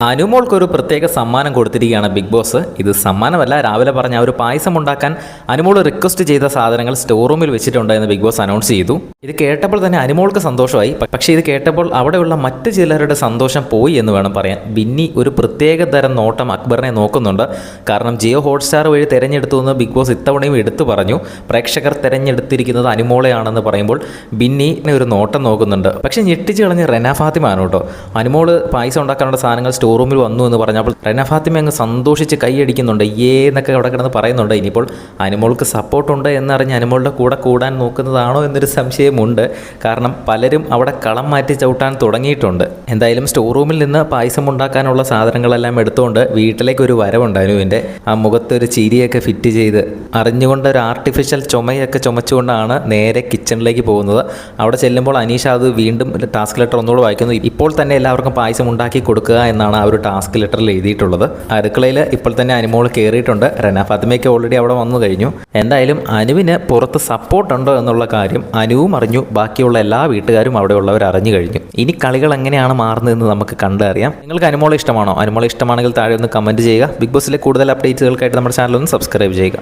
അനുമോൾക്കൊരു പ്രത്യേക സമ്മാനം കൊടുത്തിരിക്കുകയാണ് ബിഗ് ബോസ്. ഇത് സമ്മാനമല്ല, രാവിലെ പറഞ്ഞ ഒരു പായസം ഉണ്ടാക്കാൻ അനുമോൾ റിക്വസ്റ്റ് ചെയ്ത സാധനങ്ങൾ സ്റ്റോർ റൂമിൽ വെച്ചിട്ടുണ്ട് എന്ന് ബിഗ് ബോസ് അനൗൺസ് ചെയ്തു. ഇത് കേട്ടപ്പോൾ തന്നെ അനുമോൾക്ക് സന്തോഷമായി. പക്ഷേ ഇത് കേട്ടപ്പോൾ അവിടെയുള്ള മറ്റു ചിലരുടെ സന്തോഷം പോയി എന്ന് വേണം പറയാൻ. ബിന്നി ഒരു പ്രത്യേക തരം നോട്ടം അക്ബറിനെ നോക്കുന്നുണ്ട്. കാരണം ജിയോ ഹോട്ട്സ്റ്റാർ വഴി തിരഞ്ഞെടുത്തു എന്ന് ബിഗ് ബോസ് ഇത്തവണയും എടുത്തു പറഞ്ഞു. പ്രേക്ഷകർ തിരഞ്ഞെടുത്തിരിക്കുന്നത് അനുമോളെയാണെന്ന് പറയുമ്പോൾ ബിന്നി ഒരു നോട്ടം നോക്കുന്നുണ്ട്. പക്ഷേ ഞെട്ടിച്ച് കളഞ്ഞ് റെന ഫാത്തിമ ആണ് കേട്ടോ. അനുമോൾ പായസം ഉണ്ടാക്കാനുള്ള സാധനങ്ങൾ സ്റ്റോർ റൂമിൽ വന്നു എന്ന് പറഞ്ഞപ്പോൾ റെന ഫാത്തിമ അങ്ങ് സന്തോഷിച്ച് കൈയടിക്കുന്നുണ്ട്. എന്നൊക്കെ അവിടെ കിടന്ന് പറയുന്നുണ്ട്. ഇനിയിപ്പോൾ അനുമോൾക്ക് സപ്പോർട്ടുണ്ട് എന്നറിഞ്ഞ് അനുമോളുടെ കൂടെ കൂടാൻ നോക്കുന്നതാണോ എന്നൊരു സംശയമുണ്ട്. കാരണം പലരും അവിടെ കളം മാറ്റി ചവിട്ടാൻ തുടങ്ങിയിട്ടുണ്ട്. എന്തായാലും സ്റ്റോർ റൂമിൽ നിന്ന് പായസം ഉണ്ടാക്കാനുള്ള സാധനങ്ങളെല്ലാം എടുത്തുകൊണ്ട് വീട്ടിലേക്ക് ഒരു വരവുണ്ട് അനുവിൻ്റെ. ആ മുഖത്തൊരു ചിരിയൊക്കെ ഫിറ്റ് ചെയ്ത് അറിഞ്ഞുകൊണ്ട് ഒരു ആർട്ടിഫിഷ്യൽ ചുമയൊക്കെ ചുമച്ചുകൊണ്ടാണ് നേരെ കിച്ചണിലേക്ക് പോകുന്നത്. അവിടെ ചെല്ലുമ്പോൾ അനീഷ അത് വീണ്ടും ടാസ്ക് ലെറ്റർ ഒന്നുകൂടെ വായിക്കുന്നു. ഇപ്പോൾ തന്നെ എല്ലാവർക്കും പായസം ഉണ്ടാക്കി കൊടുക്കുക എന്നാണ് ആ ഒരു ടാസ്ക് ലെറ്ററിൽ എഴുതിയിട്ടുള്ളത്. അടുക്കളയിൽ ഇപ്പോൾ തന്നെ അനുമോൾ കയറിയിട്ടുണ്ട്. റെന ഫാത്തിമയ്ക്ക് ഓൾറെഡി അവിടെ വന്നു കഴിഞ്ഞു. എന്തായാലും അനുവിന് പുറത്ത് സപ്പോർട്ടുണ്ടോ എന്നുള്ള കാര്യം അനുവും അറിഞ്ഞു, ബാക്കിയുള്ള എല്ലാ വീട്ടുകാരും അവിടെയുള്ളവർ അറിഞ്ഞു കഴിഞ്ഞു. ഇനി കളികൾ എങ്ങനെയാണ് മാറുന്നതെന്ന് നമുക്ക് കണ്ടറിയാം. നിങ്ങൾക്ക് അനുമോളെ ഇഷ്ടമാണോ? അനുമോളെ ഇഷ്ടമാണെങ്കിൽ താഴെ ഒന്ന് കമൻറ്റ് ചെയ്യുക. ബിഗ് ബോസിലെ കൂടുതൽ അപ്ഡേറ്റ്സുകൾക്കായിട്ട് നമ്മുടെ ചാനൽ ഒന്ന് സബ്സ്ക്രൈബ് ചെയ്യുക.